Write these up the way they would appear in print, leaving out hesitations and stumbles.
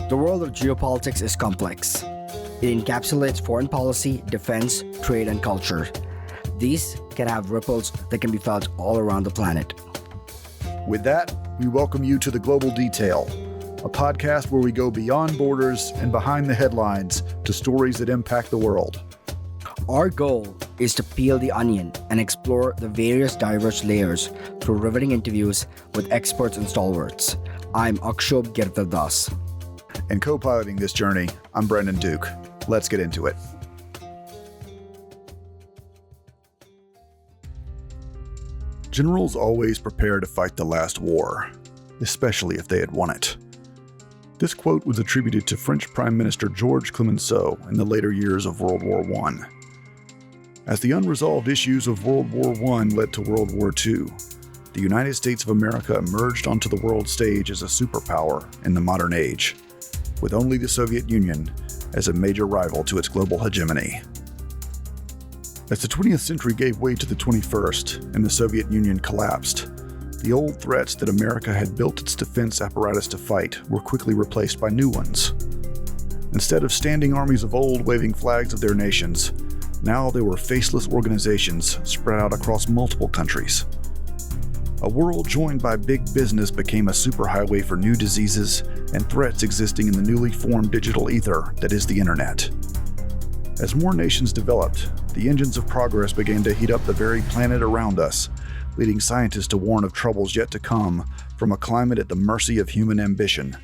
The world of geopolitics is complex. It encapsulates foreign policy, defense, trade, and culture. These can have ripples that can be felt all around the planet. With that, we welcome you to The Global Detail, a podcast where we go beyond borders and behind the headlines to stories that impact the world. Our goal is to peel the onion and explore the various diverse layers through riveting interviews with experts and stalwarts. I'm Akshobh Giridharadas. And co-piloting this journey, I'm Brandon Duke. Let's get into it. Generals always prepare to fight the last war, especially if they had won it. This quote was attributed to French Prime Minister Georges Clemenceau in the later years of World War I. As the unresolved issues of World War I led to World War II, the United States of America emerged onto the world stage as a superpower in the modern age, with only the Soviet Union as a major rival to its global hegemony. As the 20th century gave way to the 21st and the Soviet Union collapsed, the old threats that America had built its defense apparatus to fight were quickly replaced by new ones. Instead of standing armies of old waving flags of their nations, now they were faceless organizations spread out across multiple countries. A world joined by big business became a superhighway for new diseases and threats existing in the newly formed digital ether that is the internet. As more nations developed, the engines of progress began to heat up the very planet around us, leading scientists to warn of troubles yet to come from a climate at the mercy of human ambition.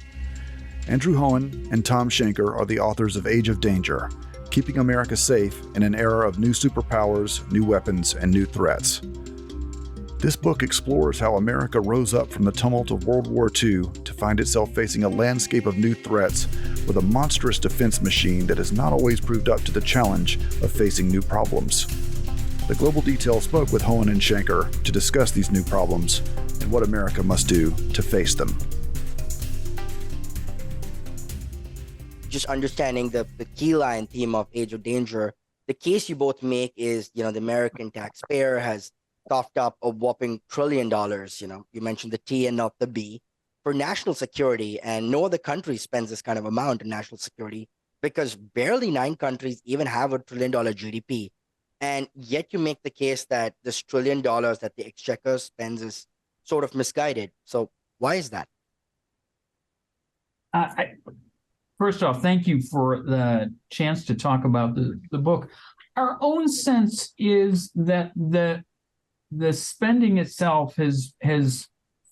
Andrew Hoehn and Thom Shanker are the authors of Age of Danger, Keeping America Safe in an Era of New Superpowers, New Weapons, and New Threats. This book explores how America rose up from the tumult of World War II to find itself facing a landscape of new threats with a monstrous defense machine that has not always proved up to the challenge of facing new problems. The Global Detail spoke with Hoehn and Shanker to discuss these new problems and what America must do to face them. Just understanding the key line theme of Age of Danger, the case you both make is, the American taxpayer has coughed up a whopping $1 trillion, you mentioned the T and not the B, for national security, and no other country spends this kind of amount in national security because barely 9 countries even have $1 trillion GDP. And yet you make the case that this $1 trillion that the exchequer spends is sort of misguided. So why is that? First off, thank you for the chance to talk about the book. Our own sense is that the spending itself has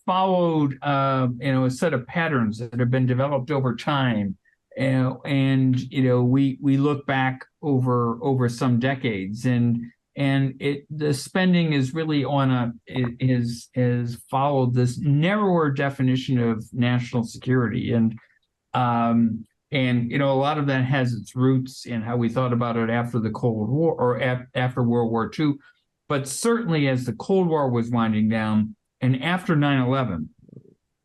followed a set of patterns that have been developed over time, and we look back over some decades, and the spending is really has followed this narrower definition of national security, and a lot of that has its roots in how we thought about it after the Cold War or after World War II. But certainly as the Cold War was winding down and after 9/11,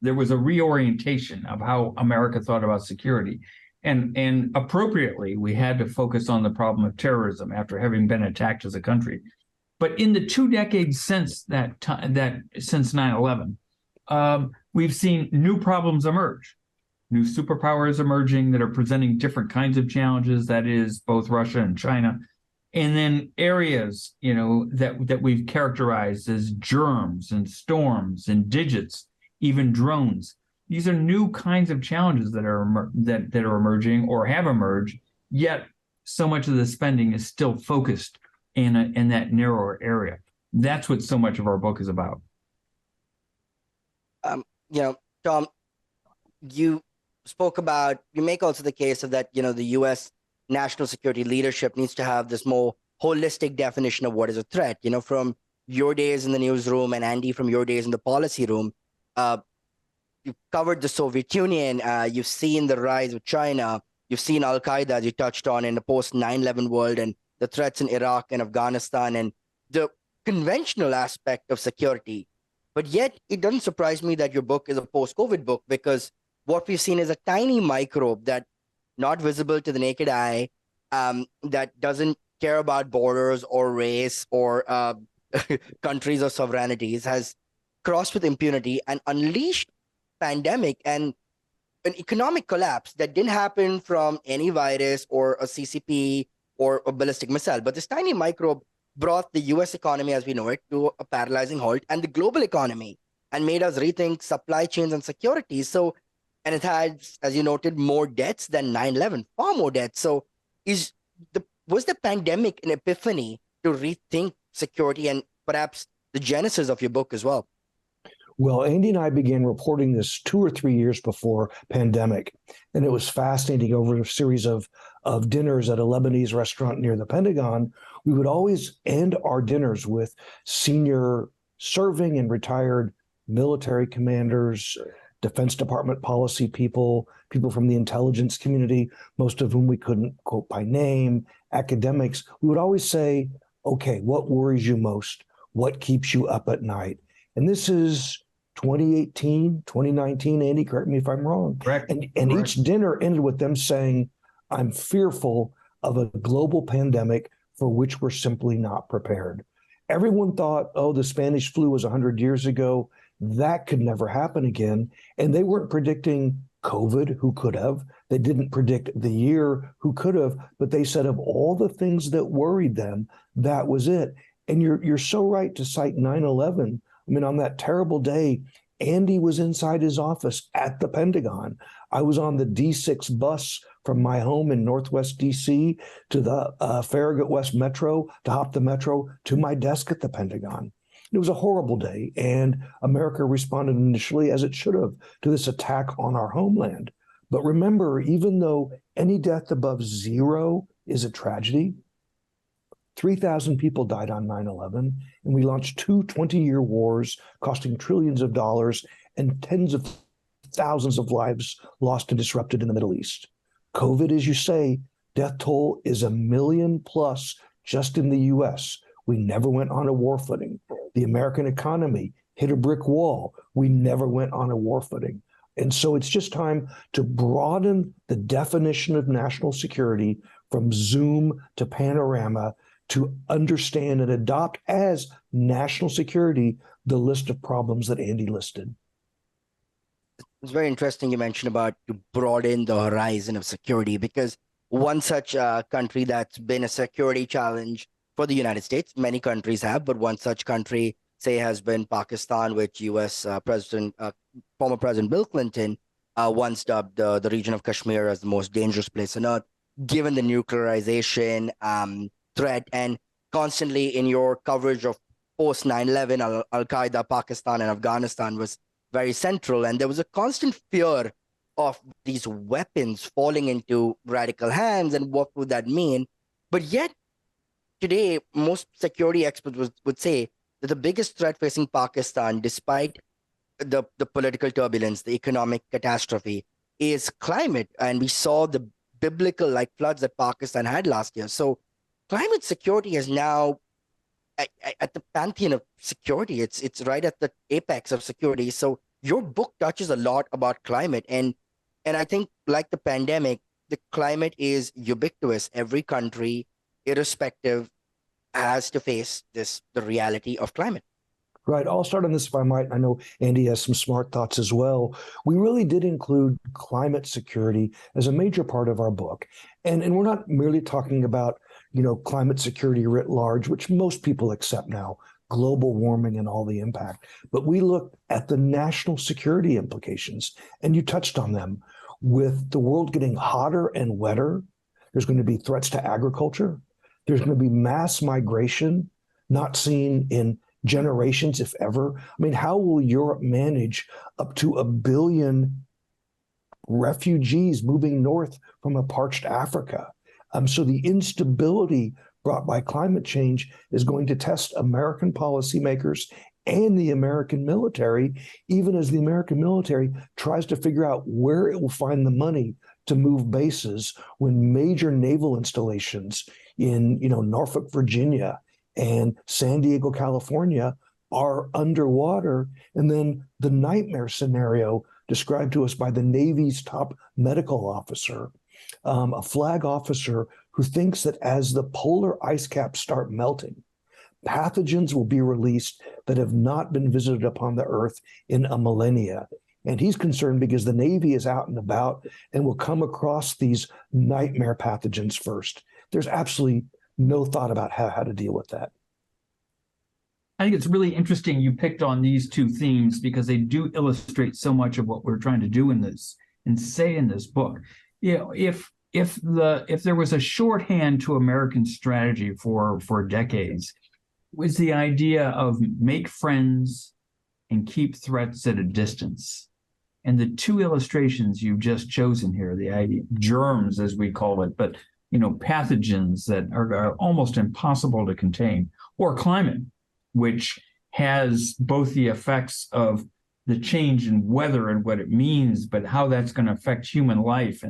there was a reorientation of how America thought about security. And appropriately, we had to focus on the problem of terrorism after having been attacked as a country. But in the 2 decades since since 9/11, we've seen new problems emerge. New superpowers emerging that are presenting different kinds of challenges, that is both Russia and China. And then areas, that we've characterized as germs and storms and digits, even drones. These are new kinds of challenges that are emerging or have emerged. Yet, so much of the spending is still focused in that narrower area. That's what so much of our book is about. Thom, you make also the case of that, the U.S. national security leadership needs to have this more holistic definition of what is a threat. From your days in the newsroom and Andy, from your days in the policy room, you've covered the Soviet Union, you've seen the rise of China, you've seen Al-Qaeda, as you touched on, in the post-9/11 world, and the threats in Iraq and Afghanistan, and the conventional aspect of security. But yet, it doesn't surprise me that your book is a post-COVID book, because what we've seen is a tiny microbe that not visible to the naked eye, that doesn't care about borders or race or countries or sovereignties, has crossed with impunity and unleashed pandemic. And an economic collapse that didn't happen from any virus or a CCP or a ballistic missile, but this tiny microbe brought the US economy as we know it to a paralyzing halt and the global economy and made us rethink supply chains and security. So, and it had, as you noted, more deaths than 9/11, far more deaths. So, was the pandemic an epiphany to rethink security and perhaps the genesis of your book as well? Well, Andy and I began reporting this 2 or 3 years before pandemic, and it was fascinating. Over a series of dinners at a Lebanese restaurant near the Pentagon, we would always end our dinners with senior serving and retired military commanders, Defense Department policy people, people from the intelligence community, most of whom we couldn't quote by name, academics. We would always say, okay, what worries you most? What keeps you up at night? And this is 2018, 2019, Andy, correct me if I'm wrong. Correct. And Correct. each dinner ended with them saying, I'm fearful of a global pandemic for which we're simply not prepared. Everyone thought, oh, the Spanish flu was 100 years ago. That could never happen again. And they weren't predicting COVID, who could have. They didn't predict the year, who could have. But they said of all the things that worried them, that was it. And you're so right to cite 9/11. I mean, on that terrible day, Andy was inside his office at the Pentagon. I was on the D6 bus from my home in Northwest DC to the Farragut West Metro, to hop the Metro to my desk at the Pentagon. It was a horrible day, and America responded initially, as it should have, to this attack on our homeland. But remember, even though any death above zero is a tragedy, 3,000 people died on 9/11, and we launched two 20-year wars costing trillions of dollars and tens of thousands of lives lost and disrupted in the Middle East. COVID, as you say, death toll is 1 million plus just in the US. We never went on a war footing. The American economy hit a brick wall. We never went on a war footing. And so it's just time to broaden the definition of national security from Zoom to panorama to understand and adopt as national security the list of problems that Andy listed. It's very interesting you mentioned about to broaden the horizon of security, because one such country that's been a security challenge for the United States, many countries have, but one such country, say, has been Pakistan, which U.S. Former President Bill Clinton once dubbed the region of Kashmir as the most dangerous place on earth, given the nuclearization threat. And constantly in your coverage of post 9/11, Al-Qaeda, Pakistan, and Afghanistan was very central. And there was a constant fear of these weapons falling into radical hands and what would that mean. But yet, today, most security experts would say that the biggest threat facing Pakistan, despite the political turbulence, the economic catastrophe, is climate. And we saw the biblical like floods that Pakistan had last year. So climate security is now at the pantheon of security. It's right at the apex of security. So your book touches a lot about climate. And I think, like the pandemic, the climate is ubiquitous. Every country, irrespective, has to face the reality of climate. Right. I'll start on this if I might. I know Andy has some smart thoughts as well. We really did include climate security as a major part of our book. And we're not merely talking about, climate security writ large, which most people accept now, global warming and all the impact. But we looked at the national security implications, and you touched on them. With the world getting hotter and wetter, there's going to be threats to agriculture. There's going to be mass migration, not seen in generations, if ever. I mean, how will Europe manage up to 1 billion refugees moving north from a parched Africa? So the instability brought by climate change is going to test American policymakers and the American military, even as the American military tries to figure out where it will find the money to move bases when major naval installations in Norfolk, Virginia, and San Diego, California are underwater. And then the nightmare scenario described to us by the Navy's top medical officer, a flag officer who thinks that as the polar ice caps start melting, pathogens will be released that have not been visited upon the Earth in a millennia. And he's concerned because the Navy is out and about and will come across these nightmare pathogens first. There's absolutely no thought about how to deal with that. I think it's really interesting you picked on these two themes because they do illustrate so much of what we're trying to do in this and say in this book. You know, if there was a shorthand to American strategy for decades, it was the idea of make friends and keep threats at a distance. And the two illustrations you've just chosen here, the idea germs, as we call it, but pathogens that are almost impossible to contain, or climate, which has both the effects of the change in weather and what it means, but how that's going to affect human life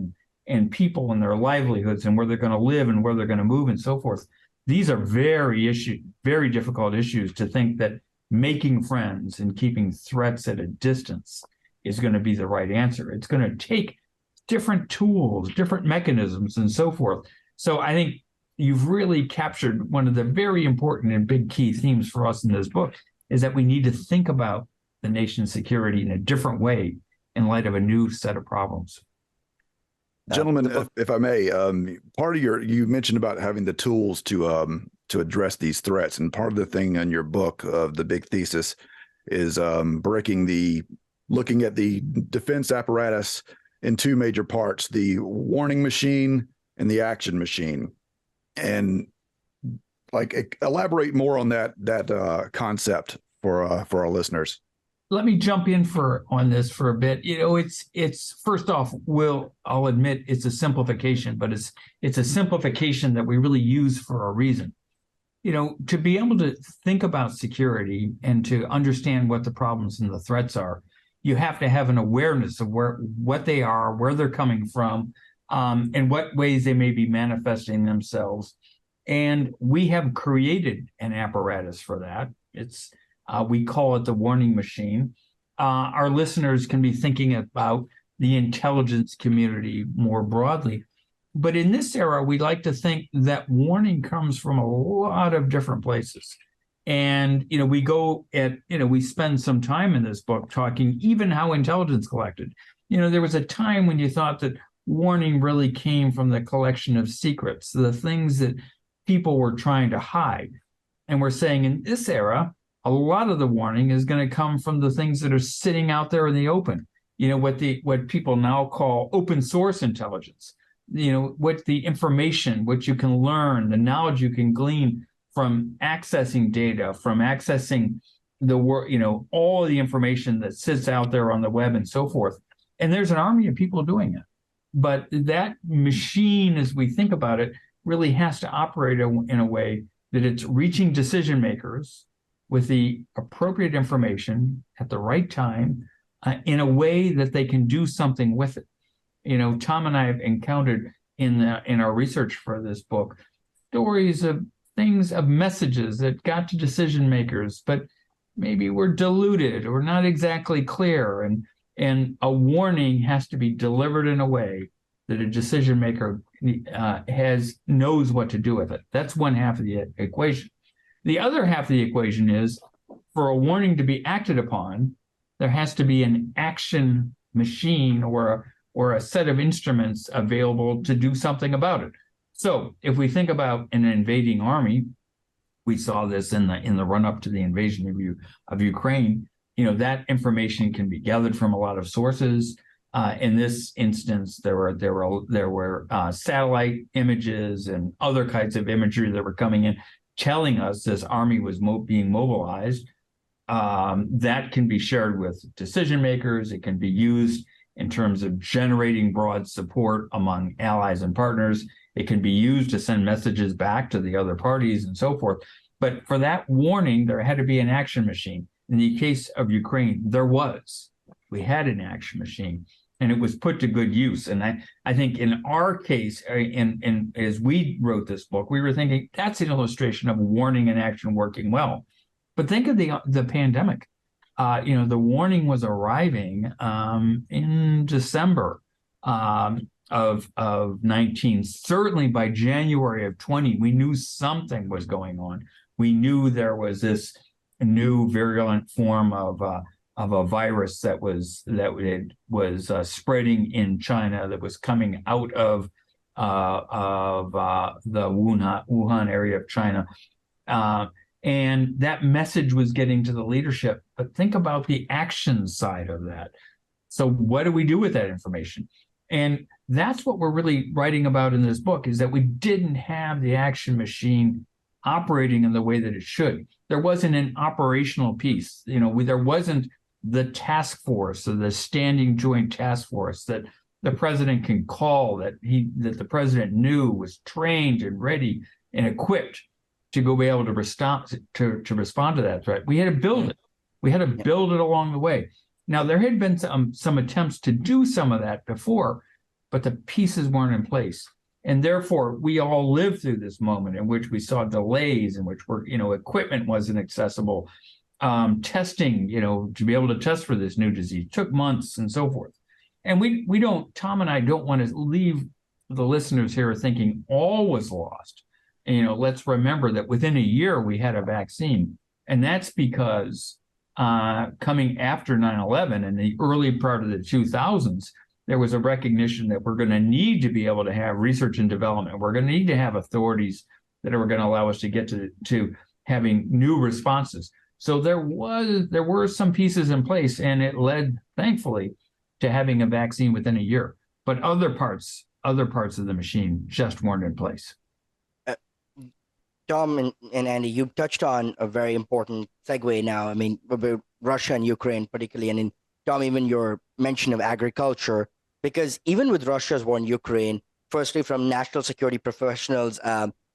and people and their livelihoods and where they're going to live and where they're going to move and so forth. These are very difficult issues to think that making friends and keeping threats at a distance is going to be the right answer. It's going to take different tools, different mechanisms, and so forth. So I think you've really captured one of the very important and big key themes for us in this book, is that we need to think about the nation's security in a different way in light of a new set of problems. Gentlemen, if I may, part of you mentioned about having the tools to address these threats, and part of the thing in your book, the big thesis, is looking at the defense apparatus in two major parts: the warning machine and the action machine. And elaborate more on that concept for our listeners. Let me jump in on this for a bit. It's first off, I'll admit it's a simplification, but it's a simplification that we really use for a reason. To be able to think about security and to understand what the problems and the threats are, you have to have an awareness of what they are, where they're coming from, and what ways they may be manifesting themselves. And we have created an apparatus for that. We call it the warning machine. Our listeners can be thinking about the intelligence community more broadly. But in this era, we like to think that warning comes from a lot of different places. And, we spend some time in this book talking even how intelligence collected. There was a time when you thought that warning really came from the collection of secrets, the things that people were trying to hide. And we're saying in this era, a lot of the warning is going to come from the things that are sitting out there in the open. What people now call open source intelligence. What the information, what you can learn, the knowledge you can glean from accessing data, from accessing all of the information that sits out there on the web and so forth. And there's an army of people doing it. But that machine, as we think about it, really has to operate in a way that it's reaching decision makers with the appropriate information at the right time, in a way that they can do something with it. Tom and I have encountered in our research for this book stories of messages that got to decision makers, but maybe were diluted or not exactly clear. And a warning has to be delivered in a way that a decision maker knows what to do with it. That's one half of the equation. The other half of the equation is, for a warning to be acted upon, there has to be an action machine or a set of instruments available to do something about it. So if we think about an invading army, we saw this in the run-up to the invasion of Ukraine. That information can be gathered from a lot of sources. In this instance, there were satellite images and other kinds of imagery that were coming in, telling us this army was being mobilized. That can be shared with decision makers. It can be used in terms of generating broad support among allies and partners. It can be used to send messages back to the other parties and so forth. But for that warning, there had to be an action machine. In the case of Ukraine, we had an action machine, and it was put to good use. And I think in our case, as we wrote this book, we were thinking that's an illustration of warning and action working well. But think of the pandemic. The warning was arriving in December of 19. Certainly by January of 20, we knew something was going on. We knew there was this new virulent form of a virus that was spreading in China, that was coming out of the Wuhan area of China. And that message was getting to the leadership. But think about the action side of that. So what do we do with that information? And that's what we're really writing about in this book, is that we didn't have the action machine operating in the way that it should. There wasn't an operational piece. There wasn't the task force or the standing joint task force that the president can call, that the president knew was trained and ready and equipped to go be able to respond to that threat. We had to build it. We had to build it along the way. Now, there had been some attempts to do some of that before, but the pieces weren't in place. And therefore, we all lived through this moment in which we saw delays, in which equipment wasn't accessible. Testing, to be able to test for this new disease took months and so forth. And Tom and I don't want to leave the listeners here thinking all was lost. Let's remember that within a year we had a vaccine. And that's because coming after 9/11 and the early part of the 2000s, there was a recognition that we're going to need to be able to have research and development. We're going to need to have authorities that are going to allow us to get to having new responses. So there were some pieces in place, and it led, thankfully, to having a vaccine within a year. But other parts of the machine just weren't in place. Tom and Andy, you touched on a very important segue now. I mean, about Russia and Ukraine particularly, and Tom, even your mention of agriculture, because even with Russia's war in Ukraine, firstly, from national security professionals,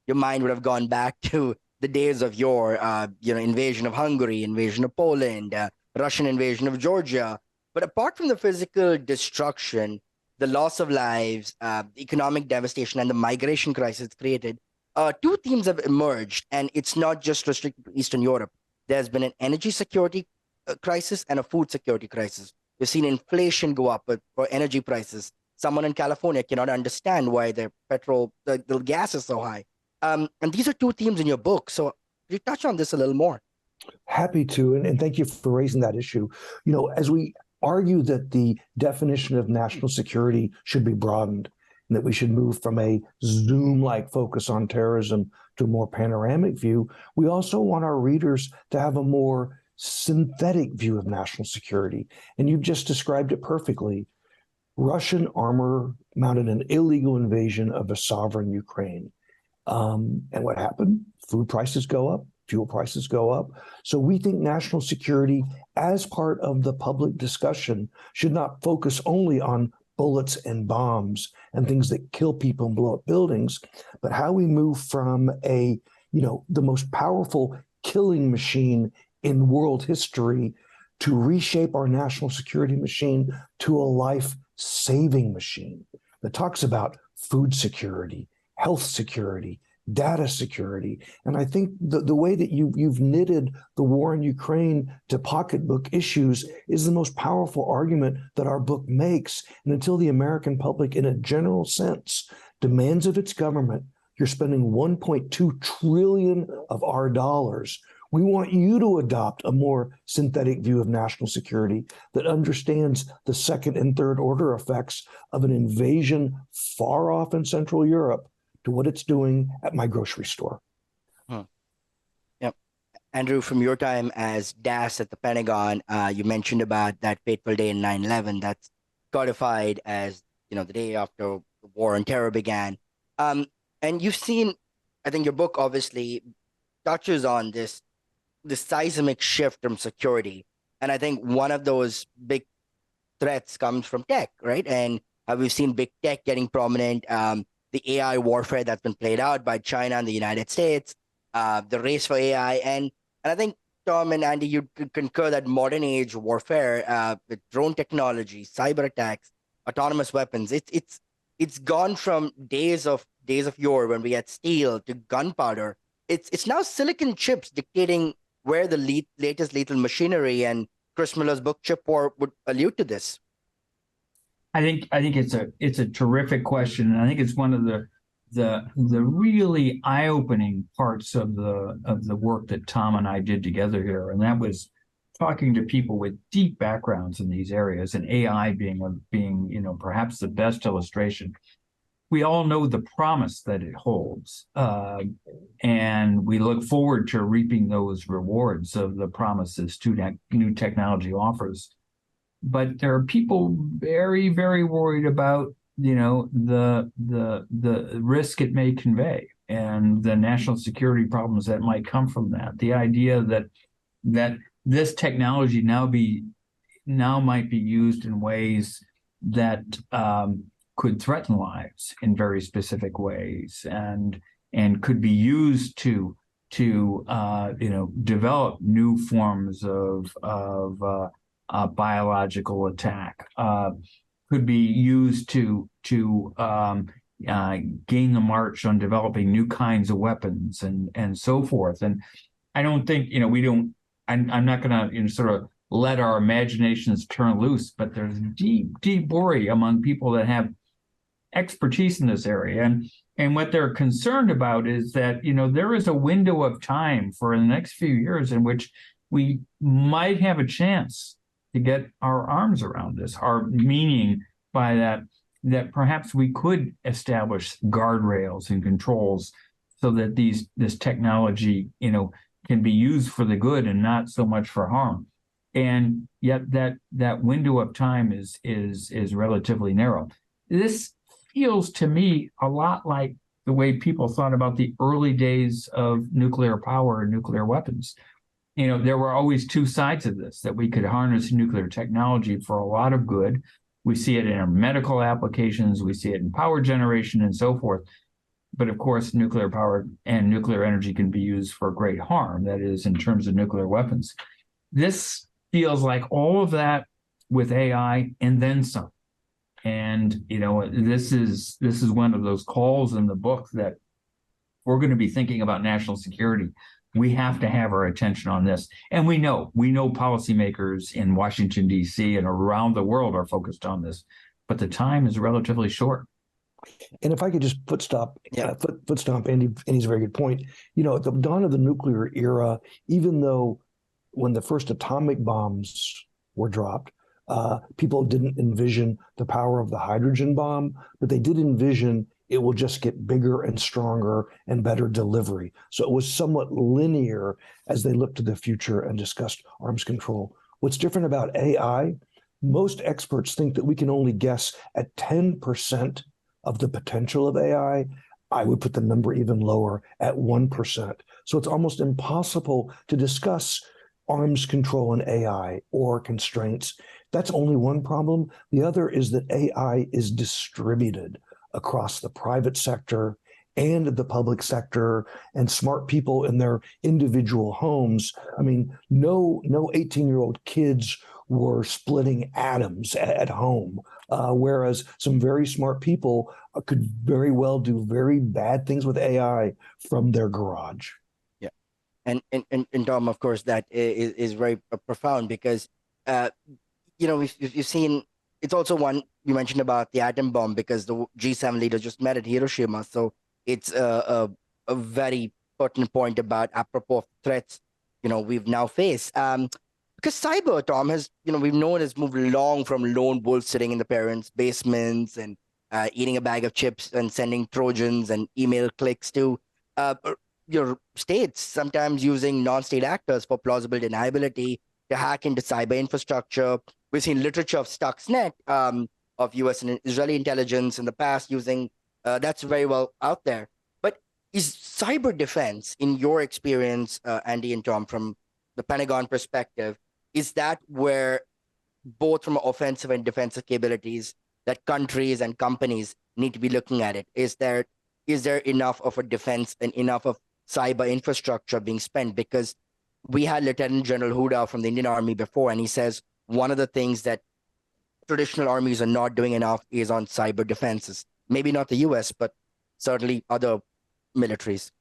your mind would have gone back to the days of yore, invasion of Hungary, invasion of Poland, Russian invasion of Georgia. But apart from the physical destruction, the loss of lives, economic devastation, and the migration crisis created, two themes have emerged, and it's not just restricted to Eastern Europe. There's been an energy security crisis and a food security crisis. We've seen inflation go up for energy prices. Someone in California cannot understand why their the gas is so high. And these are two themes in your book. So you touch on this a little more. Happy to, and thank you for raising that issue. As we argue that the definition of national security should be broadened, and that we should move from a Zoom-like focus on terrorism to a more panoramic view, we also want our readers to have a more synthetic view of national security. And you've just described it perfectly. Russian armor mounted an illegal invasion of a sovereign Ukraine. And what happened? Food prices go up, fuel prices go up. So we think national security, as part of the public discussion, should not focus only on bullets and bombs and things that kill people and blow up buildings, but how we move from the most powerful killing machine in world history to reshape our national security machine to a life-saving machine that talks about food security, health security, data security. And I think the way that you've knitted the war in Ukraine to pocketbook issues is the most powerful argument that our book makes. And until the American public, in a general sense, demands of its government, you're spending 1.2 trillion of our dollars, we want you to adopt a more synthetic view of national security that understands the second and third order effects of an invasion far off in Central Europe to what it's doing at my grocery store. Yep. Andrew, from your time as DAS at the Pentagon, you mentioned about that fateful day in 9/11 that's codified as, the day after the war on terror began. And you've seen, I think your book obviously touches on this seismic shift from security. And I think one of those big threats comes from tech, right? And we've seen big tech getting prominent, the AI warfare that's been played out by China and the United States, the race for AI. And I think, Tom and Andy, you could concur that modern age warfare with drone technology, cyber attacks, autonomous weapons, it's gone from days of yore when we had steel to gunpowder. It's now silicon chips dictating where the latest lethal machinery, and Chris Miller's book Chip War would allude to this. I think it's a terrific question, and I think it's one of the really eye-opening parts of the work that Tom and I did together here, and that was talking to people with deep backgrounds in these areas, and AI being perhaps the best illustration. We all know the promise that it holds, and we look forward to reaping those rewards of the promises new technology offers. But there are people very, very worried about the risk it may convey and the national security problems that might come from that. The idea that this technology now might be used in ways that could threaten lives in very specific ways, and could be used to develop new forms of biological attack, could be used to gain the march on developing new kinds of weapons and so forth. And I don't think I'm not going to sort of let our imaginations turn loose, but there's deep worry among people that have expertise in this area. And what they're concerned about is that, there is a window of time for the next few years in which we might have a chance to get our arms around this, our meaning by that perhaps we could establish guardrails and controls so that this technology, can be used for the good and not so much for harm. And yet that window of time is relatively narrow. This feels to me a lot like the way people thought about the early days of nuclear power and nuclear weapons. There were always two sides of this, that we could harness nuclear technology for a lot of good. We see it in our medical applications, we see it in power generation and so forth. But of course, nuclear power and nuclear energy can be used for great harm, that is, in terms of nuclear weapons. This feels like all of that with AI and then some. And, this is one of those calls in the book that we're going to be thinking about national security. We have to have our attention on this. And we know policymakers in Washington, D.C. and around the world are focused on this, but the time is relatively short. And if I could just foot stomp Andy's very good point. At the dawn of the nuclear era, even though when the first atomic bombs were dropped, people didn't envision the power of the hydrogen bomb, but they did envision it will just get bigger and stronger and better delivery. So it was somewhat linear as they looked to the future and discussed arms control. What's different about AI, most experts think that we can only guess at 10% of the potential of AI. I would put the number even lower at 1%. So it's almost impossible to discuss arms control and AI or constraints. That's only one problem. The other is that AI is distributed across the private sector and the public sector, and smart people in their individual homes. I mean, no 18-year-old kids were splitting atoms at home, whereas some very smart people could very well do very bad things with AI from their garage. Yeah, and Tom, of course, that is very profound because we've seen. It's also one you mentioned about the atom bomb, because the G7 leaders just met at Hiroshima. So it's a very pertinent point about apropos of threats, we've now faced. Because cyber, Tom, has, we've known has moved along from lone wolves sitting in the parents' basements and eating a bag of chips and sending Trojans and email clicks to your states, sometimes using non-state actors for plausible deniability to hack into cyber infrastructure. We've seen literature of Stuxnet of U.S. and Israeli intelligence in the past using that's very well out there. But is cyber defense, in your experience, Andy and Tom, from the Pentagon perspective, is that where both from offensive and defensive capabilities that countries and companies need to be looking at it? Is there enough of a defense and enough of cyber infrastructure being spent? Because we had Lieutenant General Huda from the Indian Army before, and he says one of the things that traditional armies are not doing enough is on cyber defenses. Maybe not the U.S., but certainly other militaries.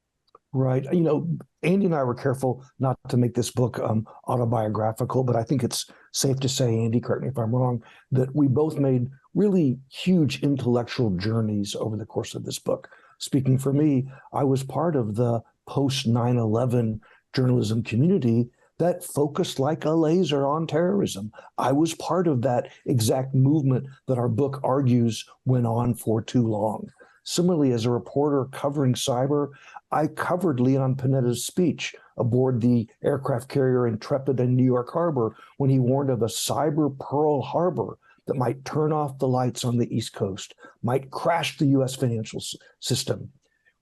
Right. Andy and I were careful not to make this book autobiographical, but I think it's safe to say, Andy, correct me if I'm wrong, that we both made really huge intellectual journeys over the course of this book. Speaking for me, I was part of the post 9/11 journalism community that focused like a laser on terrorism. I was part of that exact movement that our book argues went on for too long. Similarly, as a reporter covering cyber, I covered Leon Panetta's speech aboard the aircraft carrier Intrepid in New York Harbor when he warned of a cyber Pearl Harbor that might turn off the lights on the East Coast, might crash the U.S. financial system.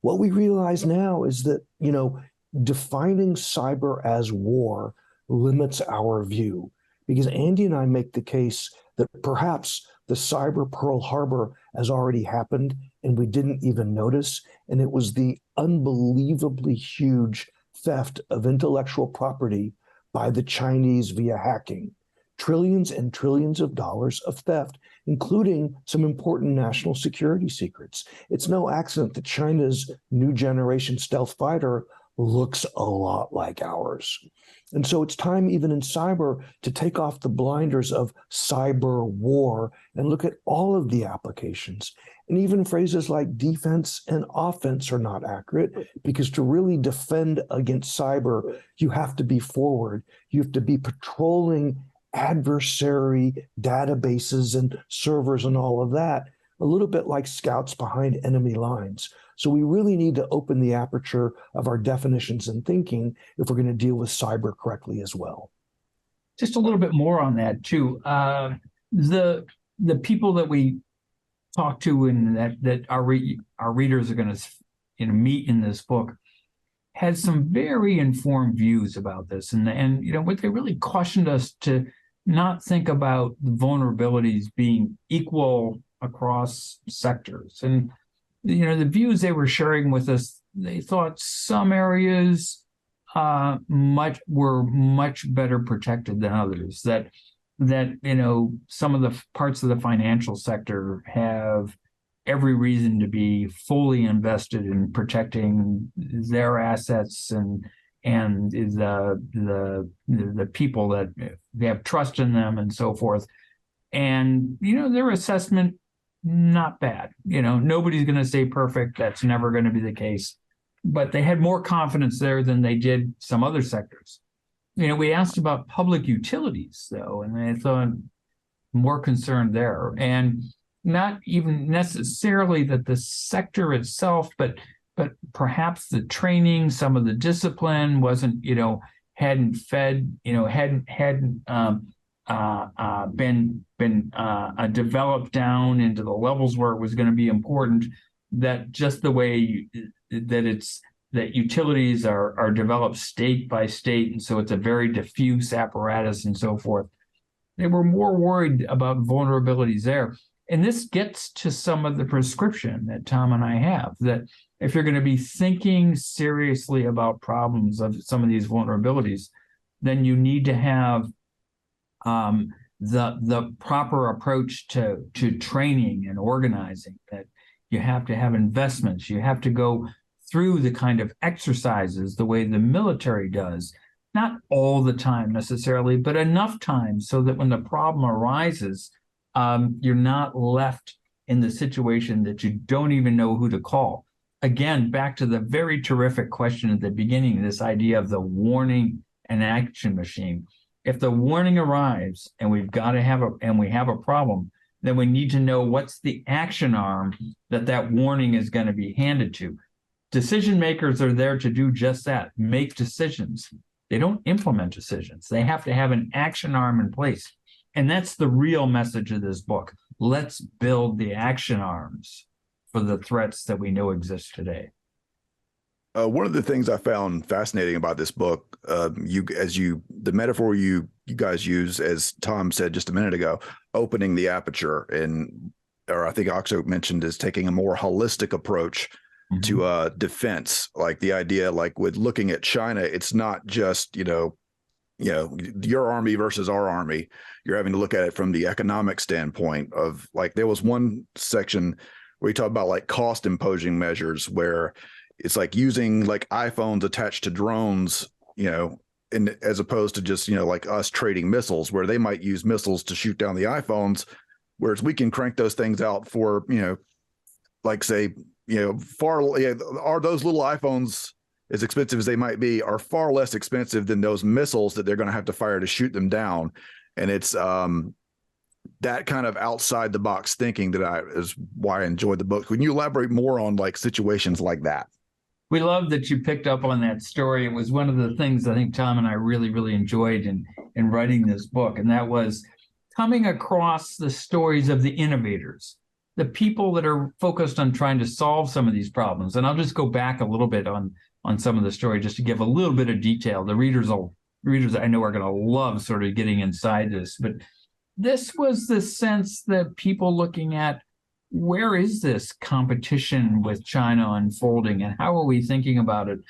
What we realize now is that, defining cyber as war limits our view, because Andy and I make the case that perhaps the cyber Pearl Harbor has already happened and we didn't even notice. And it was the unbelievably huge theft of intellectual property by the Chinese via hacking. Trillions and trillions of dollars of theft, including some important national security secrets. It's no accident that China's new generation stealth fighter looks a lot like ours. And so it's time, even in cyber, to take off the blinders of cyber war and look at all of the applications. And even phrases like defense and offense are not accurate, because to really defend against cyber, you have to be forward. You have to be patrolling adversary databases and servers and all of that, a little bit like scouts behind enemy lines. So we really need to open the aperture of our definitions and thinking if we're going to deal with cyber correctly as well. Just a little bit more on that too. The people that we talk to and that our readers are going to meet in this book had some very informed views about this, and what they really cautioned us to not think about the vulnerabilities being equal across sectors. And the views they were sharing with us, they thought some areas were much better protected than others. That some of the parts of the financial sector have every reason to be fully invested in protecting their assets and the people that they have trust in them and so forth. And their assessment, not bad. Nobody's going to say perfect. That's never going to be the case. But they had more confidence there than they did some other sectors. We asked about public utilities, though, and they thought more concerned there. And not even necessarily that the sector itself, but perhaps the training, some of the discipline wasn't, hadn't fed, hadn't been developed down into the levels where it was going to be important. That just the way that utilities are developed state by state, and so it's a very diffuse apparatus and so forth. They were more worried about vulnerabilities there. And this gets to some of the prescription that Tom and I have, that if you're going to be thinking seriously about problems of some of these vulnerabilities, then you need to have the proper approach to training and organizing, that you have to have investments. You have to go through the kind of exercises the way the military does, not all the time necessarily, but enough time so that when the problem arises, you're not left in the situation that you don't even know who to call. Again, back to the very terrific question at the beginning, this idea of the warning and action machine. If the warning arrives and we have a problem, then we need to know what's the action arm that warning is going to be handed to. Decision makers are there to do just that, make decisions. They don't implement decisions. They have to have an action arm in place. And that's the real message of this book. Let's build the action arms for the threats that we know exist today. One of the things I found fascinating about this book, the metaphor you guys use, as Tom said just a minute ago, opening the aperture, or I think Akshobh mentioned, is taking a more holistic approach to defense. Like the idea, like with looking at China, it's not just your army versus our army. You're having to look at it from the economic standpoint of, like, there was one section where you talk about like cost imposing measures, where it's like using like iPhones attached to drones, and as opposed to just, like us trading missiles, where they might use missiles to shoot down the iPhones, whereas we can crank those things out for, like say, are those little iPhones as expensive as they might be, are far less expensive than those missiles that they're going to have to fire to shoot them down. And it's that kind of outside the box thinking is why I enjoyed the book. Can you elaborate more on like situations like that? We love that you picked up on that story. It was one of the things I think Tom and I really, really enjoyed in writing this book. And that was coming across the stories of the innovators, the people that are focused on trying to solve some of these problems. And I'll just go back a little bit on some of the story just to give a little bit of detail. The readers I know are going to love sort of getting inside this. But this was the sense that people looking at, where is this competition with China unfolding and how are we thinking about it?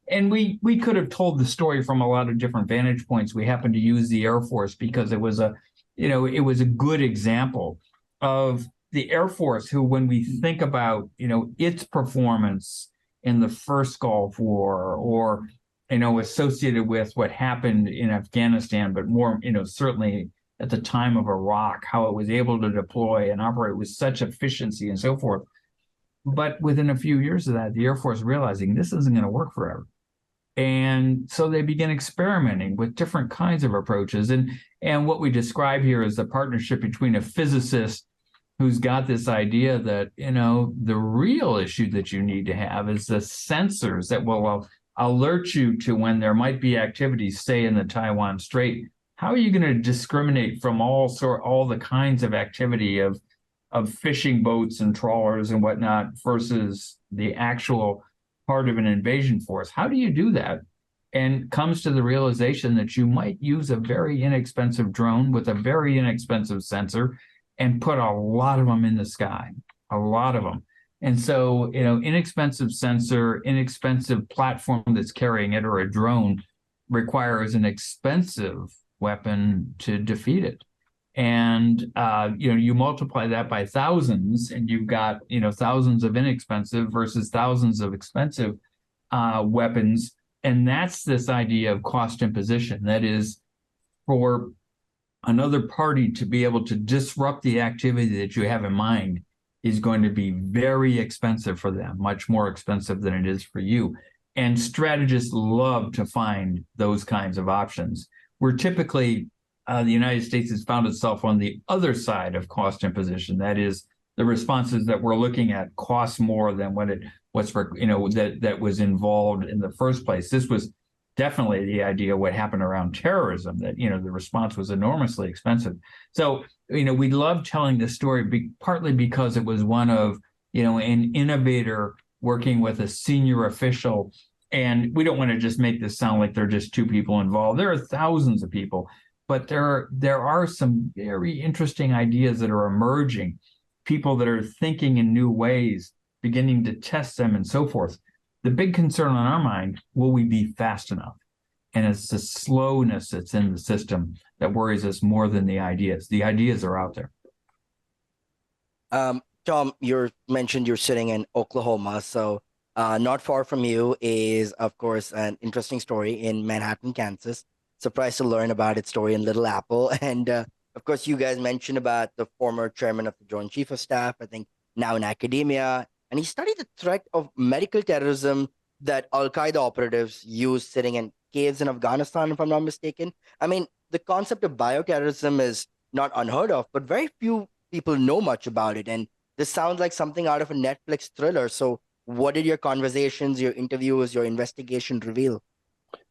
And we could have told the story from a lot of different vantage points. We happened to use the Air Force because it was a good example of the Air Force, who, when we think about, its performance in the first Gulf War, or, associated with what happened in Afghanistan, but more, certainly at the time of Iraq, how it was able to deploy and operate with such efficiency and so forth. But within a few years of that, the Air Force realizing this isn't going to work forever. And so they began experimenting with different kinds of approaches. And what we describe here is the partnership between a physicist who's got this idea that, the real issue that you need to have is the sensors that will alert you to when there might be activity, say, in the Taiwan Strait. How are you going to discriminate from all the kinds of activity of fishing boats and trawlers and whatnot versus the actual part of an invasion force? How do you do that? And comes to the realization that you might use a very inexpensive drone with a very inexpensive sensor and put a lot of them in the sky, a lot of them. And so, inexpensive sensor, inexpensive platform that's carrying it, or a drone, requires an expensive weapon to defeat it. And, you multiply that by thousands and you've got, thousands of inexpensive versus thousands of expensive weapons. And that's this idea of cost imposition. That is, for another party to be able to disrupt the activity that you have in mind is going to be very expensive for them, much more expensive than it is for you. And strategists love to find those kinds of options. We're typically, the United States has found itself on the other side of cost imposition. That is, the responses that we're looking at cost more than that was involved in the first place. This was definitely the idea what happened around terrorism, that, the response was enormously expensive. So, we love telling this story partly because it was one of, an innovator working with a senior official. And we don't want to just make this sound like there are just two people involved. There are thousands of people, but there are some very interesting ideas that are emerging, people that are thinking in new ways, beginning to test them and so forth. The big concern on our mind, will we be fast enough? And it's the slowness that's in the system that worries us more than the ideas. The ideas are out there. Tom, you mentioned you're sitting in Oklahoma, so not far from you is, of course, an interesting story in Manhattan, Kansas. Surprised to learn about its story in Little Apple. And of course, you guys mentioned about the former chairman of the Joint Chief of Staff, I think now in academia. And he studied the threat of medical terrorism that Al-Qaeda operatives use sitting in caves in Afghanistan, if I'm not mistaken. I mean, the concept of bioterrorism is not unheard of, but very few people know much about it. And this sounds like something out of a Netflix thriller. So what did your conversations, your interviews, your investigation reveal?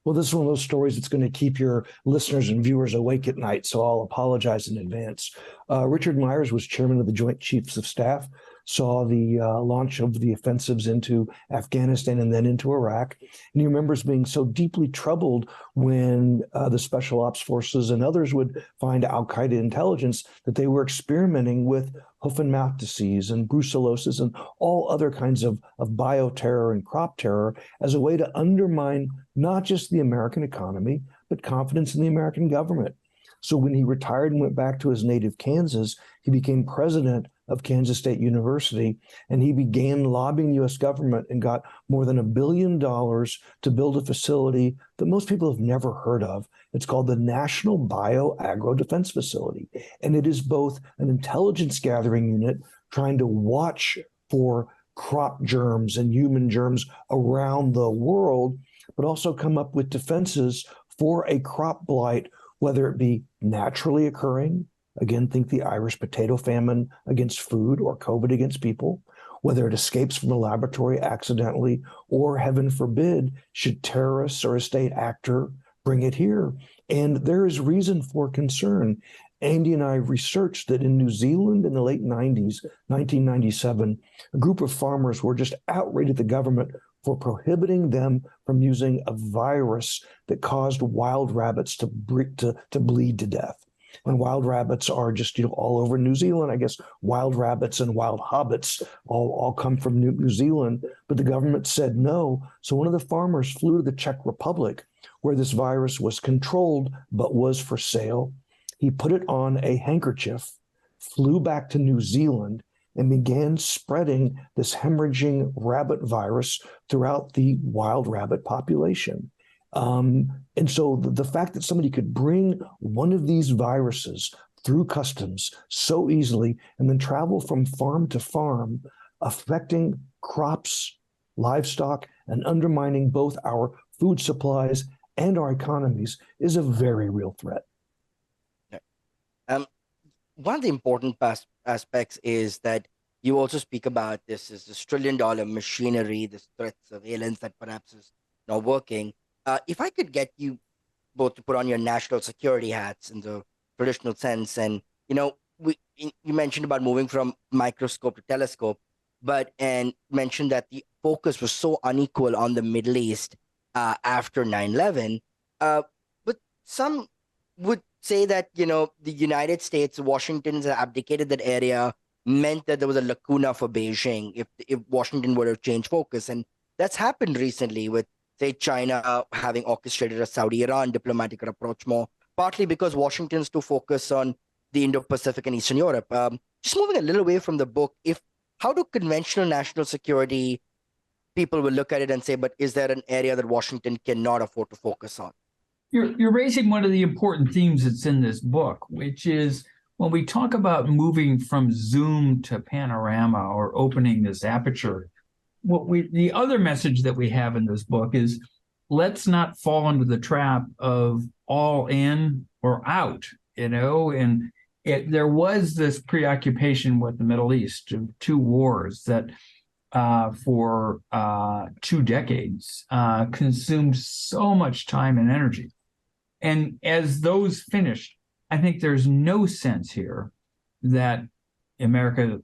Well, this is one of those stories that's going to keep your listeners and viewers awake at night, so I'll apologize in advance. Richard Myers was chairman of the Joint Chiefs of Staff, saw the launch of the offensives into Afghanistan and then into Iraq. And he remembers being so deeply troubled when the special ops forces and others would find al-Qaeda intelligence that they were experimenting with hoof and mouth disease and brucellosis and all other kinds of bioterror and crop terror as a way to undermine not just the American economy, but confidence in the American government. So when he retired and went back to his native Kansas, he became president of Kansas State University, and he began lobbying the U.S. government and got more than $1 billion to build a facility that most people have never heard of. It's called the National Bio-Agro Defense Facility, and it is both an intelligence gathering unit trying to watch for crop germs and human germs around the world, but also come up with defenses for a crop blight, whether it be naturally occurring, again, think the Irish potato famine against food or COVID against people, whether it escapes from a laboratory accidentally, or heaven forbid, should terrorists or a state actor bring it here. And there is reason for concern. Andy and I researched that in New Zealand in the late 90s, 1997, a group of farmers were just outraged at the government for prohibiting them from using a virus that caused wild rabbits to bleed to death. And wild rabbits are just, all over New Zealand. I guess wild rabbits and wild hobbits all come from New Zealand, but the government said no. So one of the farmers flew to the Czech Republic, where this virus was controlled but was for sale. He put it on a handkerchief, flew back to New Zealand, and began spreading this hemorrhaging rabbit virus throughout the wild rabbit population. And so the fact that somebody could bring one of these viruses through customs so easily and then travel from farm to farm, affecting crops, livestock, and undermining both our food supplies and our economies is a very real threat. One of the important aspects is that you also speak about this trillion-dollar machinery, this threat surveillance that perhaps is not working. If I could get you both to put on your national security hats in the traditional sense, and you mentioned about moving from microscope to telescope, and mentioned that the focus was so unequal on the Middle East after 9/11. But some would say that the United States, Washington's abdicated that area, meant that there was a lacuna for Beijing if Washington were to change focus, and that's happened recently with, say, China having orchestrated a Saudi-Iran diplomatic approach more, partly because Washington's to focus on the Indo-Pacific and Eastern Europe. Just moving a little away from the book, how do conventional national security people will look at it and say, but is there an area that Washington cannot afford to focus on? You're raising one of the important themes that's in this book, which is when we talk about moving from zoom to panorama or opening this aperture, the other message that we have in this book is let's not fall into the trap of all in or out, and there was this preoccupation with the Middle East of two wars that for 2 decades consumed so much time and energy. And as those finished, I think there's no sense here that America,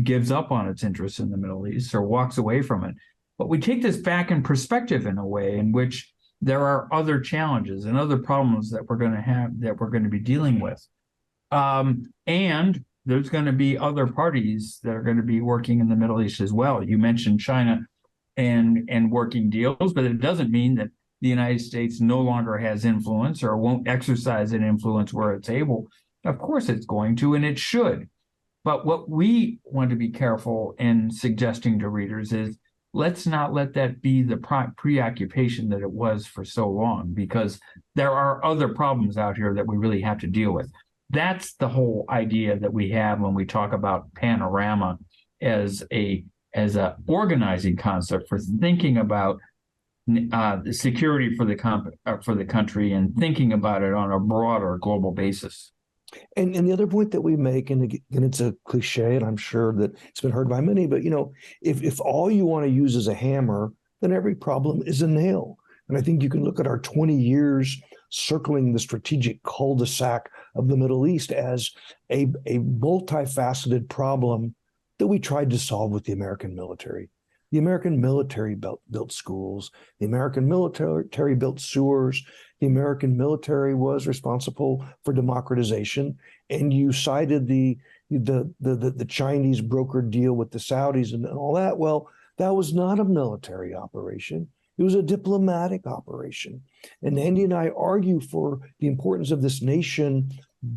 gives up on its interests in the Middle East or walks away from it. But we take this back in perspective in a way in which there are other challenges and other problems that we're going to be dealing with. And there's going to be other parties that are going to be working in the Middle East as well. You mentioned China and working deals, but it doesn't mean that the United States no longer has influence or won't exercise an influence where it's able. Of course it's going to, and it should. But what we want to be careful in suggesting to readers is let's not let that be the preoccupation that it was for so long, because there are other problems out here that we really have to deal with. That's the whole idea that we have when we talk about panorama as a organizing concept for thinking about the security for the country and thinking about it on a broader global basis. And the other point that we make, and again, it's a cliche, and I'm sure that it's been heard by many, but if all you want to use is a hammer, then every problem is a nail. And I think you can look at our 20 years circling the strategic cul-de-sac of the Middle East as a multifaceted problem that we tried to solve with the American military. The American military built schools. The American military built sewers. The American military was responsible for democratization. And you cited the Chinese brokered deal with the Saudis and all that. Well, that was not a military operation. It was a diplomatic operation. And Andy and I argue for the importance of this nation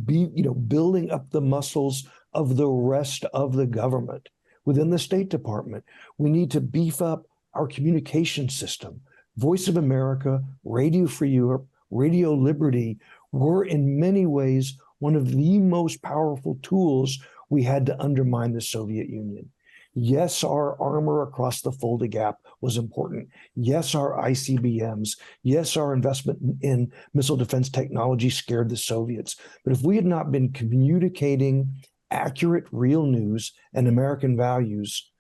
building up the muscles of the rest of the government. Within the State Department, we need to beef up our communication system. Voice of America, Radio Free Europe, Radio Liberty were in many ways one of the most powerful tools we had to undermine the Soviet Union. Yes, our armor across the Fulda Gap was important. Yes, our ICBMs. Yes, our investment in missile defense technology scared the Soviets. But if we had not been communicating accurate, real news and American values,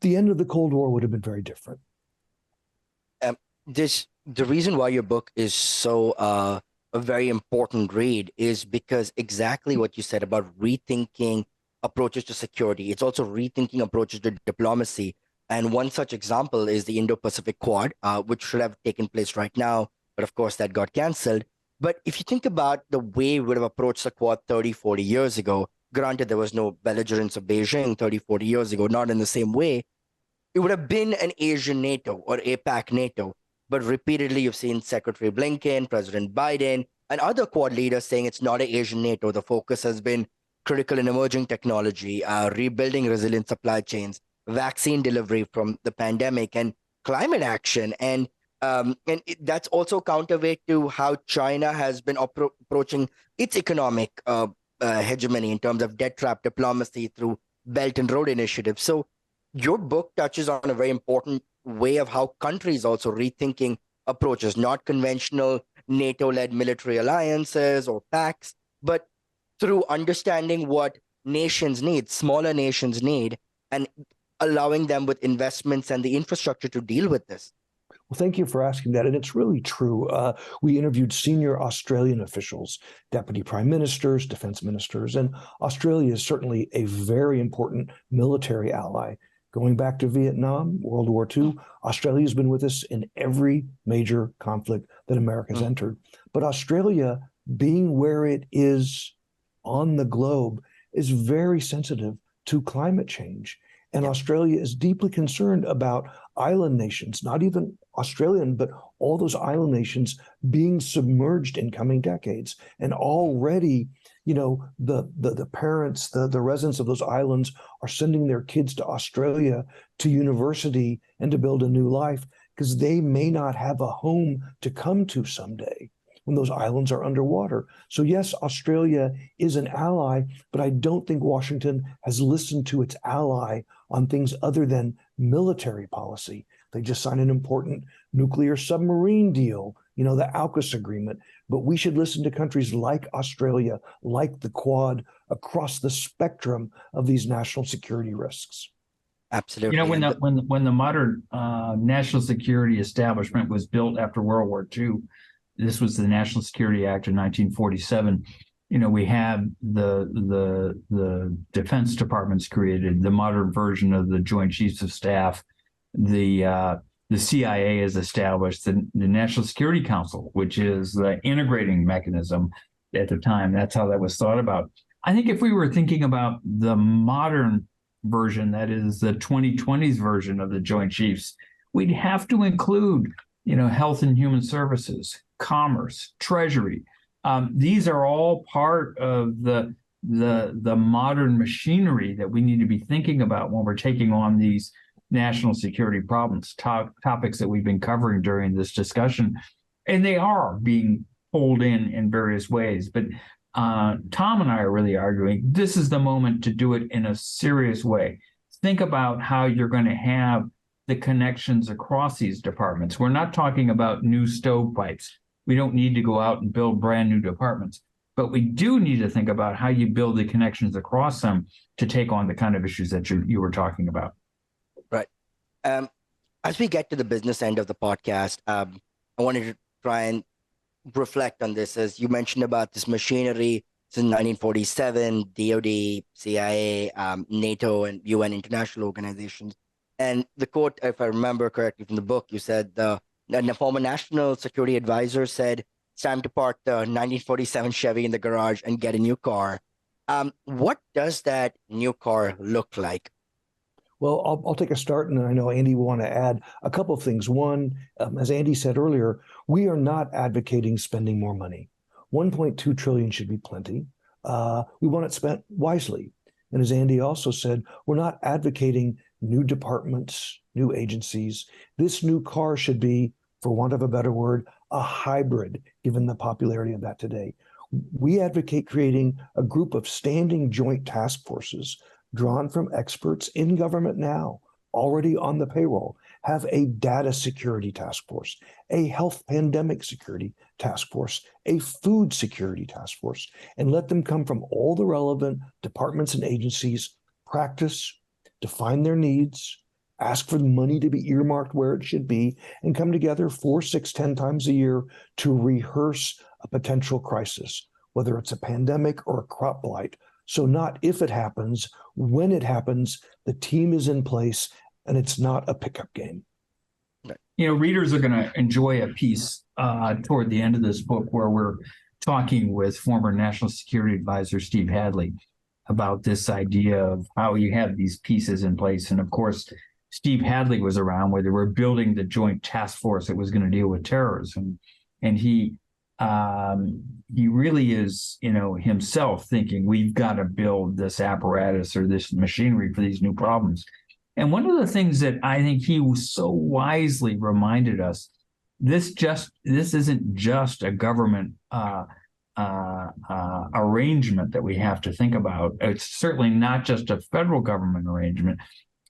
the end of the Cold War would have been very different. The reason why your book is so a very important read is because exactly what you said about rethinking approaches to security. It's also rethinking approaches to diplomacy. And one such example is the Indo-Pacific Quad, which should have taken place right now, but of course that got canceled. But if you think about the way we would have approached the Quad 30, 40 years ago, granted there was no belligerence of Beijing 30, 40 years ago, not in the same way, it would have been an Asian NATO or APAC NATO. But repeatedly, you've seen Secretary Blinken, President Biden, and other Quad leaders saying it's not an Asian NATO. The focus has been critical and emerging technology, rebuilding resilient supply chains, vaccine delivery from the pandemic, and climate action. That's also counterweight to how China has been approaching its economic hegemony in terms of debt trap diplomacy through Belt and Road initiatives. So your book touches on a very important way of how countries also rethinking approaches, not conventional NATO-led military alliances or pacts, but through understanding what nations need, smaller nations need, and allowing them with investments and the infrastructure to deal with this. Well, thank you for asking that. And it's really true. We interviewed senior Australian officials, deputy prime ministers, defense ministers, and Australia is certainly a very important military ally. Going back to Vietnam, World War II, Australia has been with us in every major conflict that America's entered. But Australia, being where it is on the globe, is very sensitive to climate change. And Australia is deeply concerned about island nations, not even Australian, but all those island nations being submerged in coming decades. And already, the parents, the residents of those islands are sending their kids to Australia to university and to build a new life because they may not have a home to come to someday when those islands are underwater. So yes, Australia is an ally, but I don't think Washington has listened to its ally on things other than military policy. They just signed an important nuclear submarine deal, the AUKUS agreement. But we should listen to countries like Australia, like the Quad, across the spectrum of these national security risks. Absolutely. When the modern national security establishment was built after World War II, this was the National Security Act of 1947. We had the defense departments created, the modern version of the Joint Chiefs of Staff, the CIA is established, the National Security Council, which is the integrating mechanism at the time. That's how that was thought about. I think if we were thinking about the modern version, that is the 2020s version of the Joint Chiefs, we'd have to include, health and human services, commerce, treasury. These are all part of the modern machinery that we need to be thinking about when we're taking on these national security problems, topics that we've been covering during this discussion. And they are being pulled in various ways. But Tom and I are really arguing this is the moment to do it in a serious way. Think about how you're going to have the connections across these departments. We're not talking about new stovepipes. We don't need to go out and build brand new departments, but we do need to think about how you build the connections across them to take on the kind of issues that you were talking about. Right. As we get to the business end of the podcast, I wanted to try and reflect on this. As you mentioned about this machinery since 1947, DOD, CIA, NATO, and UN international organizations. And the quote, if I remember correctly from the book, you said the former national security advisor said, it's time to park the 1947 Chevy in the garage and get a new car. What does that new car look like? Well, I'll take a start, and then I know Andy will want to add a couple of things. One, as Andy said earlier, we are not advocating spending more money. 1.2 trillion should be plenty. We want it spent wisely. And as Andy also said, we're not advocating new departments, new agencies. This new car should be, for want of a better word, a hybrid, given the popularity of that today. We advocate creating a group of standing joint task forces drawn from experts in government now, already on the payroll, have a data security task force, a health pandemic security task force, a food security task force, and let them come from all the relevant departments and agencies, practice, define their needs, ask for the money to be earmarked where it should be, and come together 4, 6, 10 times a year to rehearse a potential crisis, whether it's a pandemic or a crop blight. So not if it happens, when it happens, the team is in place and it's not a pickup game. Readers are going to enjoy a piece toward the end of this book where we're talking with former National Security Advisor Steve Hadley about this idea of how you have these pieces in place. And of course, Steve Hadley was around where they were building the joint task force that was going to deal with terrorism. And he really is, himself thinking we've got to build this apparatus or this machinery for these new problems. And one of the things that I think he was so wisely reminded us, this isn't just a government arrangement that we have to think about. It's certainly not just a federal government arrangement.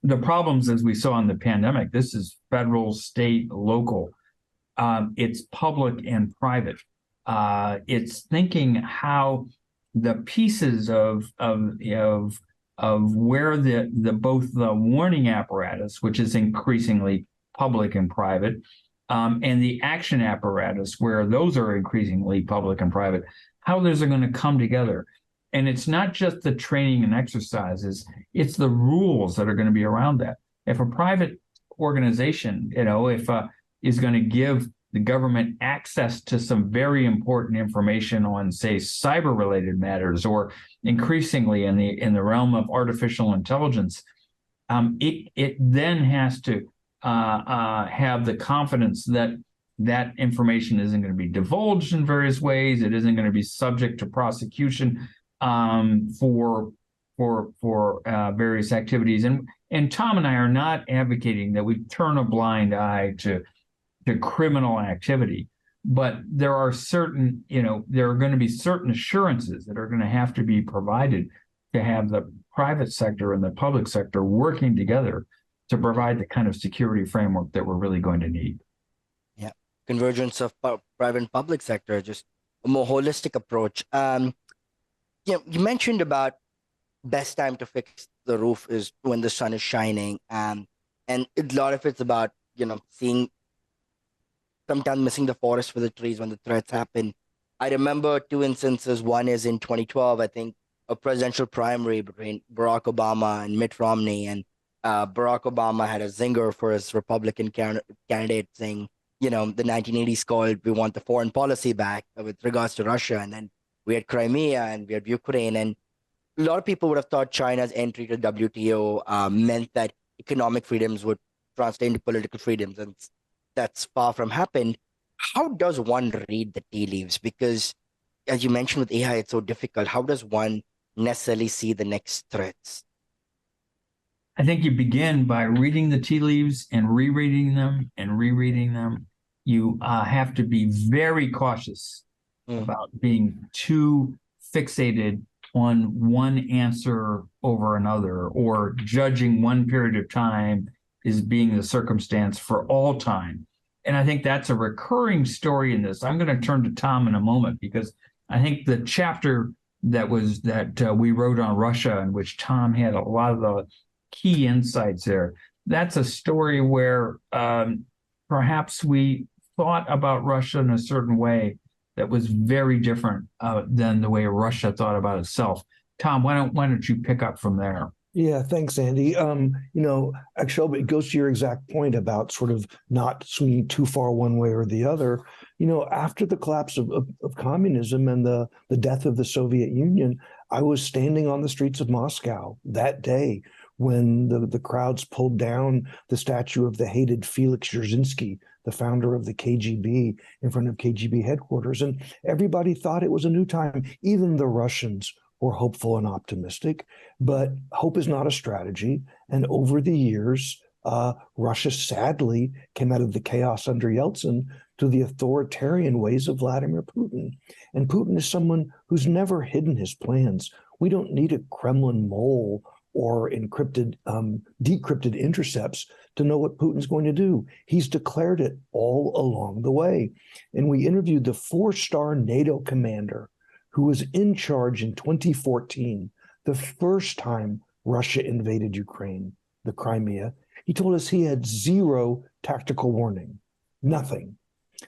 The problems, as we saw in the pandemic, this is federal, state, local. It's public and private. It's thinking how the pieces of where both the warning apparatus, which is increasingly public and private, and the action apparatus, where those are increasingly public and private, how those are going to come together. And it's not just the training and exercises, it's the rules that are going to be around that. If a private organization, is going to give the government access to some very important information on, say, cyber-related matters, or increasingly in the realm of artificial intelligence, it then has to have the confidence that that information isn't going to be divulged in various ways. It isn't going to be subject to prosecution for various activities. And Tom and I are not advocating that we turn a blind eye to criminal activity, but there are certain, there are going to be certain assurances that are going to have to be provided to have the private sector and the public sector working together to provide the kind of security framework that we're really going to need. Yeah, convergence of private and public sector, just a more holistic approach. You mentioned about best time to fix the roof is when the sun is shining, and a lot of it's about sometimes missing the forest for the trees when the threats happen. I remember 2 instances. One is in 2012, I think, a presidential primary between Barack Obama and Mitt Romney, and Barack Obama had a zinger for his Republican candidate saying, the 1980s called, we want the foreign policy back with regards to Russia. And then we had Crimea and we had Ukraine. And a lot of people would have thought China's entry to WTO meant that economic freedoms would translate into political freedoms. And that's far from happened. How does one read the tea leaves? Because as you mentioned with AI, it's so difficult. How does one necessarily see the next threats? I think you begin by reading the tea leaves and rereading them and rereading them. You have to be very cautious about being too fixated on one answer over another, or judging one period of time is being the circumstance for all time. And I think that's a recurring story in this. I'm going to turn to Tom in a moment, because I think the chapter that we wrote on Russia, in which Tom had a lot of the key insights there, that's a story where perhaps we thought about Russia in a certain way that was very different than the way Russia thought about itself. Tom, why don't you pick up from there? Yeah, thanks, Andy. Akshobh, it goes to your exact point about sort of not swinging too far one way or the other. After the collapse of communism and the death of the Soviet Union, I was standing on the streets of Moscow that day when the crowds pulled down the statue of the hated Felix Dzerzhinsky, the founder of the KGB, in front of KGB headquarters. And everybody thought it was a new time. Even the Russians were hopeful and optimistic, but hope is not a strategy. And over the years, Russia sadly came out of the chaos under Yeltsin to the authoritarian ways of Vladimir Putin. And Putin is someone who's never hidden his plans. We don't need a Kremlin mole or encrypted, decrypted intercepts to know what Putin's going to do. He's declared it all along the way. And we interviewed the 4-star NATO commander who was in charge in 2014, the first time Russia invaded Ukraine, the Crimea. He told us he had zero tactical warning, nothing.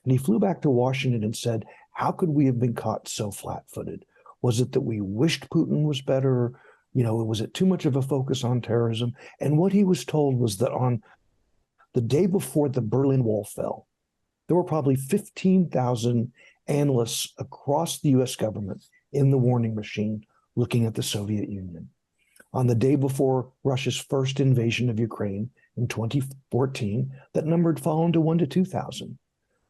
And he flew back to Washington and said, how could we have been caught so flat-footed? Was it that we wished Putin was better? Was it too much of a focus on terrorism? And what he was told was that on the day before the Berlin Wall fell, there were probably 15,000 analysts across the US government in the warning machine looking at the Soviet Union. On the day before Russia's first invasion of Ukraine in 2014, that number had fallen to 1,000 to 2,000.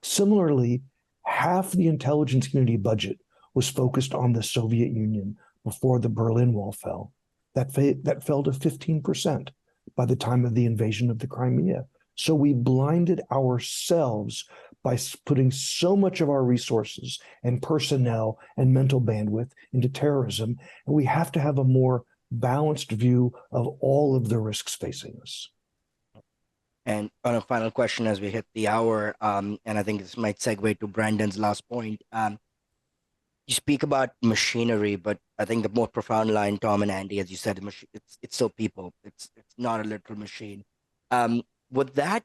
Similarly, half the intelligence community budget was focused on the Soviet Union before the Berlin Wall fell. That fell to 15% by the time of the invasion of the Crimea. So we blinded ourselves by putting so much of our resources and personnel and mental bandwidth into terrorism. And we have to have a more balanced view of all of the risks facing us. And on a final question as we hit the hour, and I think this might segue to Brandon's last point. You speak about machinery, but I think the more profound line, Tom and Andy, as you said, it's still people. It's not a literal machine. With that,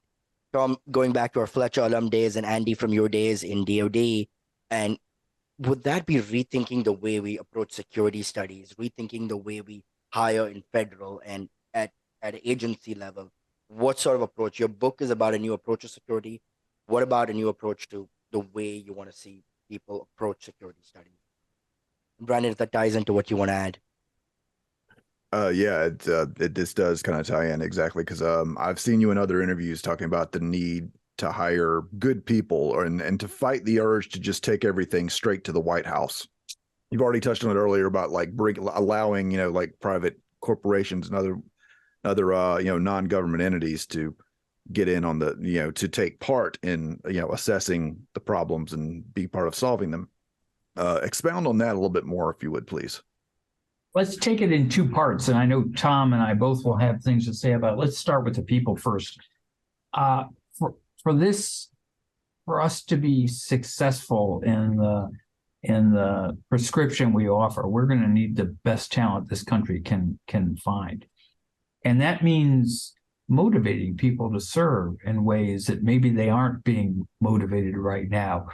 Tom, going back to our Fletcher alum days and Andy from your days in DoD, and would that be rethinking the way we approach security studies, rethinking the way we hire in federal and at agency level? What sort of approach? Your book is about a new approach to security. What about a new approach to the way you want to see people approach security studies? Brandon, if that ties into what you want to add. Yeah, this does kind of tie in exactly because I've seen you in other interviews talking about the need to hire good people and to fight the urge to just take everything straight to the White House. You've already touched on it earlier about allowing like private corporations and other non-government entities to get in on the to take part in assessing the problems and be part of solving them. Expound on that a little bit more, if you would, please. Let's take it in two parts, and I know Tom and I both will have things to say about it. Let's start with the people first. For us to be successful in the prescription we offer, we're going to need the best talent this country can find, and that means motivating people to serve in ways that maybe they aren't being motivated right now.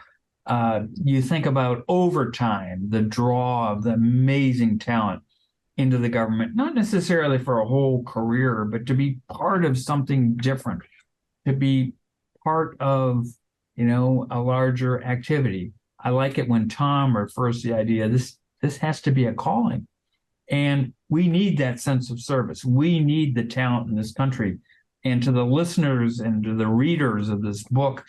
You think about overtime, the draw of the amazing talent into the government, not necessarily for a whole career, but to be part of something different, to be part of, a larger activity. I like it when Tom refers to the idea, this has to be a calling. And we need that sense of service. We need the talent in this country. And to the listeners and to the readers of this book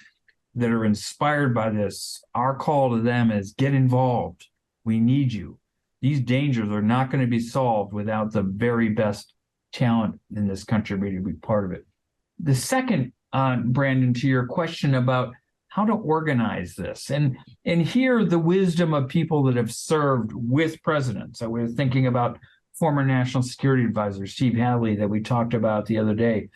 that are inspired by this, our call to them is get involved. We need you. These dangers are not going to be solved without the very best talent in this country ready to be part of it. The second, Brandon, to your question about how to organize this, and hear the wisdom of people that have served with presidents. So we're thinking about former National Security Advisor Steve Hadley that we talked about the other day.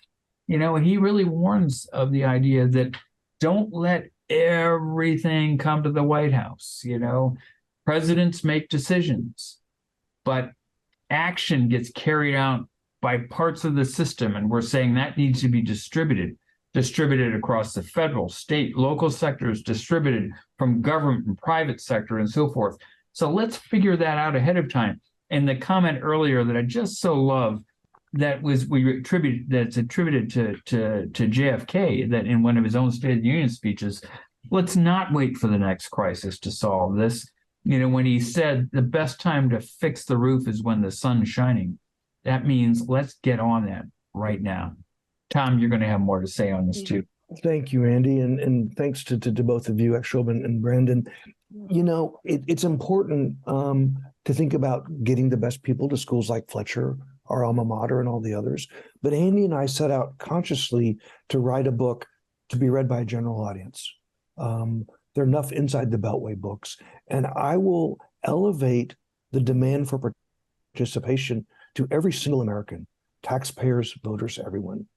He really warns of the idea that don't let everything come to the White House. Presidents make decisions, but action gets carried out by parts of the system. And we're saying that needs to be distributed across the federal, state, local sectors, distributed from government and private sector and so forth. So let's figure that out ahead of time. And the comment earlier that I just so love, that's attributed to JFK, that in one of his own State of the Union speeches, let's not wait for the next crisis to solve this. When he said the best time to fix the roof is when the sun's shining, that means let's get on that right now. Tom, you're going to have more to say on this too. Thank you, Andy, and thanks to both of you, Akshobh and Brandon. It's important to think about getting the best people to schools like Fletcher, our alma mater, and all the others. But Andy and I set out consciously to write a book to be read by a general audience. There are enough inside the Beltway books, and I will elevate the demand for participation to every single American, taxpayers, voters, everyone.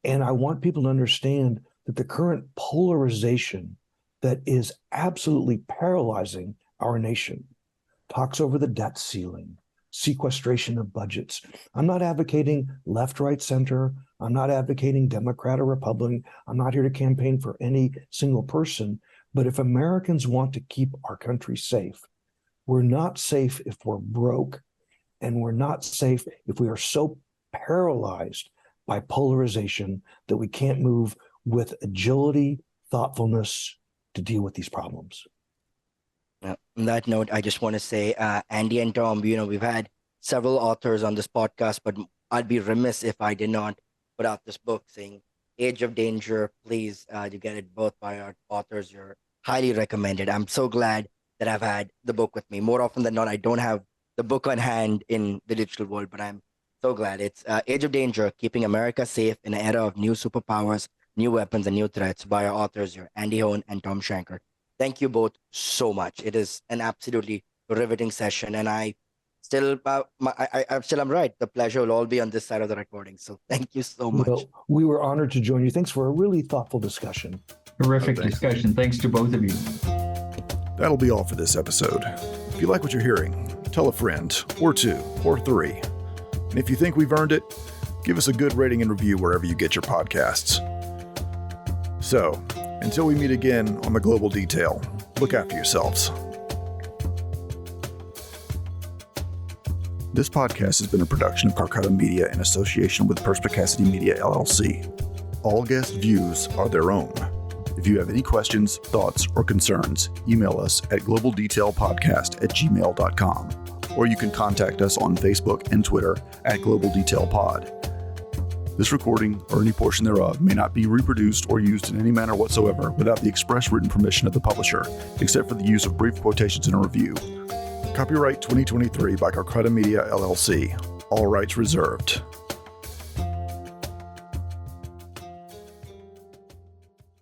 And I want people to understand that the current polarization that is absolutely paralyzing our nation, talks over the debt ceiling, sequestration of budgets. I'm not advocating left, right, center. I'm not advocating Democrat or Republican. I'm not here to campaign for any single person. But if Americans want to keep our country safe, we're not safe if we're broke, and we're not safe if we are so paralyzed by polarization that we can't move with agility, thoughtfulness to deal with these problems. On that note, I just want to say, Andy and Tom, we've had several authors on this podcast, but I'd be remiss if I did not put out this book saying Age of Danger. Please, you get it both by our authors. You're highly recommended. I'm so glad that I've had the book with me. More often than not, I don't have the book on hand in the digital world, but I'm so glad. It's Age of Danger, Keeping America Safe in an Era of New Superpowers, New Weapons, and New Threats by our authors, Andy Hoehn and Thom Shanker. Thank you both so much. It is an absolutely riveting session, and I still, I'm right. The pleasure will all be on this side of the recording. So thank you so much. Well, we were honored to join you. Thanks for a really thoughtful discussion. Terrific discussion. Thanks to both of you. That'll be all for this episode. If you like what you're hearing, tell a friend, or two, or three. And if you think we've earned it, give us a good rating and review wherever you get your podcasts. So, until we meet again on The Global Detail, look after yourselves. This podcast has been a production of Carcata Media in association with Perspicacity Media, LLC. All guest views are their own. If you have any questions, thoughts, or concerns, email us at globaldetailpodcast@gmail.com, or you can contact us on Facebook and Twitter at Global Detail Pod. This recording, or any portion thereof, may not be reproduced or used in any manner whatsoever without the express written permission of the publisher, except for the use of brief quotations in a review. Copyright 2023 by Carcata Media, LLC. All rights reserved.